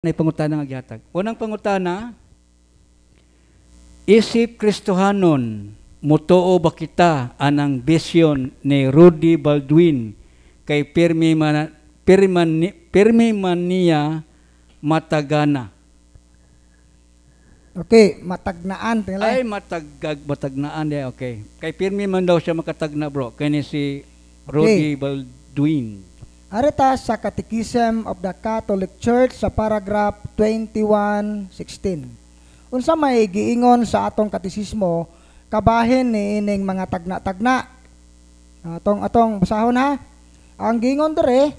May pangutana nga gihatag. Unang pangutana, isip Kristohanon, mutuo ba kita anang bisyon ni Rudy Baldwin kay pirmi man niya matagana? Okay, matagnaan. Ay, matagnaan. Okay. Kay pirmi man daw siya makatagna, bro. Kaya ni si Rudy Baldwin. Arita sa Catechism of the Catholic Church sa paragraph 21:16. Unsa may giingon sa atong katisismo kabahin ni ining mga tagna-tagna. Atong basahon ha. Ang giingon dere,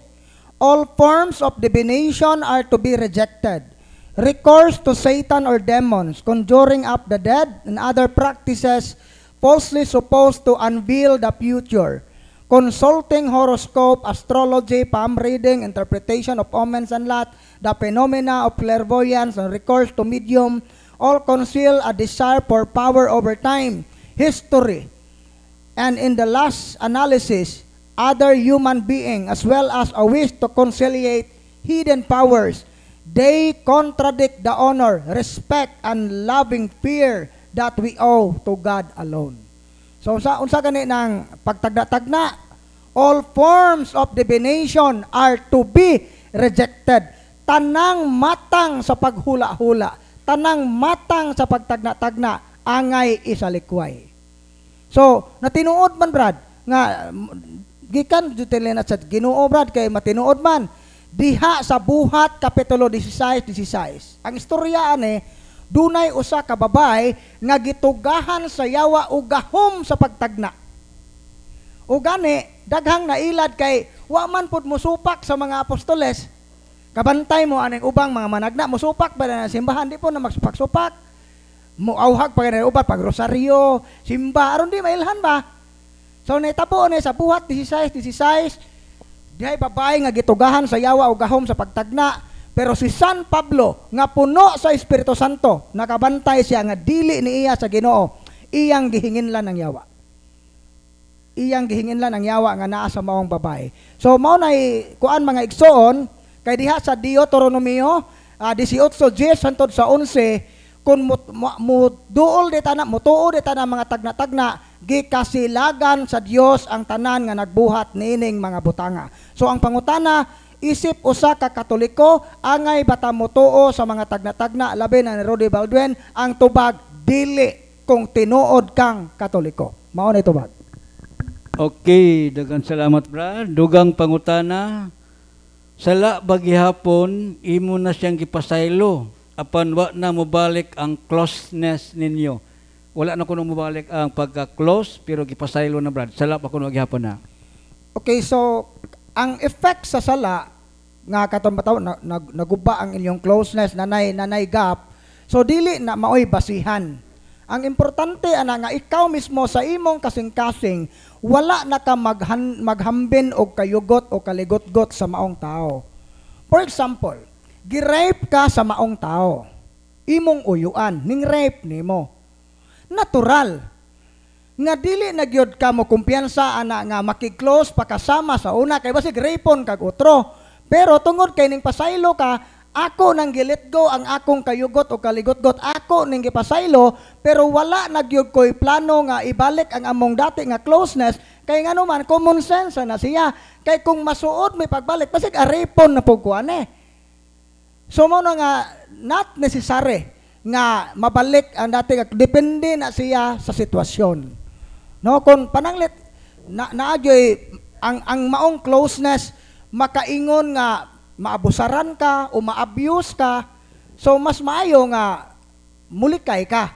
all forms of divination are to be rejected. Recourse to Satan or demons, conjuring up the dead, and other practices falsely supposed to unveil the future. Consulting horoscope, astrology, palm reading, interpretation of omens and lot, the phenomena of clairvoyance, and recourse to medium, all conceal a desire for power over time, history, and in the last analysis, other human being, as well as a wish to conciliate hidden powers. They contradict the honor, respect, and loving fear that we owe to God alone. So unsa gani ng pagtagna-tagna? All forms of divination are to be rejected. Tanang matang sa paghula-hula, tanang matang sa pagtagna-tagna, angay isalikway. So, natinuod man brad, nga gikan jutilin at sa Ginoo brad kay matinuod man, diha sa Buhat Kapitulo 16:16. Ang istorya ani, dunay usa ka babay nga gitugahan sa yawa ug gahom sa pagtagna. O gani, daghang nailad kay wa man pud musupak sa mga apostoles. Kabantay mo aning ubang mga managna, musupak ba na simbahan, di po na magsupak-supak. Muawhag pa na ubat pag rosaryo, simba aron di mailhan ba. So naitabo ni sa Buhat 16:16, dihay babae nga gitugahan sa yawa o gahom sa pagtagna. Pero si San Pablo nga puno sa Espiritu Santo, nakabantay siya nga dili ni iya sa Ginoo, iyang gihinginlan ng yawa. Iyang gihinginlan ang yawa nga naa sa maong babae. So mao nay kuan mga igsoon kay diha sa Deuteronomio 18:10 hangtod sa 11 kun mutuo dita na mga tagna-tagna gikasilagan sa Dios ang tanan nga nagbuhat niining mga butanga. So ang pangutana, isip usa ka Katoliko angay bata mutuo sa mga tagna-tagna labi na ni Rudy Baldwin? Ang tubag, dili kung tinuod kang Katoliko. Mao na tubag. Okay, daghang salamat brad. Dugang pangutana, sala bagihapon imo na siyang gipasaylo apan wa na mobalik ang closeness ninyo. Wala na kuno mobalik ang pagka-close pero gipasaylo na brad. Sala pa kuno gihapon na. Okay, so ang effect sa sala nga katong bataw naguba ang inyong closeness, nanay gap. So dili na maoy basihan. Ang importante ana nga ikaw mismo sa imong kasing-kasing wala na ka maghambin o kayugot o kaligot-got sa maong tao. For example, gi-rape ka sa maong tao. Imong uyuan, ning rape nimo. Natural. Nga dili na gyud ka mo kumpiyansa ana nga makig-close pakasama sa una kay basig rapon kag utro. Pero tungod kay ning pasaylo ka, ako nang gilet go ang akong kayugot o kaligot-got, ako ning gipasaylo, pero wala nagyud ko'y plano nga ibalik ang among dati nga closeness, kay ngano man, common sense na siya. Kay kung masuod may pagbalik, basig arepon na pugkuan eh. So mo na nga, not necessary nga mabalik ang dati nga, depende na siya sa sitwasyon. No, kung pananglit, naadyoy, ang maong closeness, makaingon nga, maabusaran ka o ma-abuse ka, so mas maayo nga mulikay ka.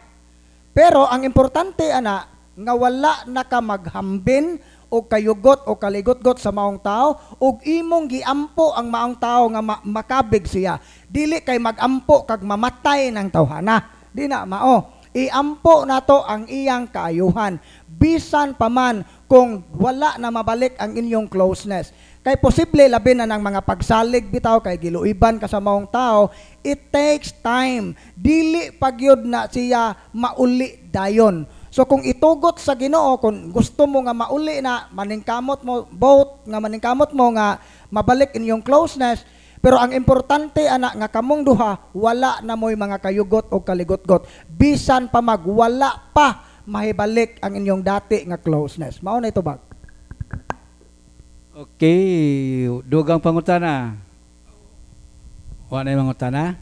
Pero ang importante ana nga wala na ka maghambin o kayugot o kaligot-got sa maong tao ug imong giampo ang maong tao nga makabig siya. Dili kay magampo kag mamatay ng tawhana. Di na mao. Iampo nato ang iyang kaayuhan. Bisan pa man kung wala na mabalik ang inyong closeness. Kay posible labi na ng mga pagsalig bitaw kay giluiban ka sa maong tao, it takes time. Dili pagyud na siya mauli dayon. So kung itugot sa Ginoo, kung gusto mo nga mauli na maningkamot mo both nga maningkamot mo nga mabalik inyong closeness, Pero ang importante anak nga kamong duha wala na mo'y mga kayugot o kaligot-got. Bisan pa magwala pa mahibalik ang inyong dati nga closeness. Mao na ito ba? Okay, dugang pangutana. Wala na yung mangutana?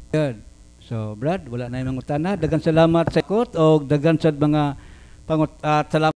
Good. So, Brad, wala na yung mangutana. Dagan salamat sa ikot o dagan sa mga salamat.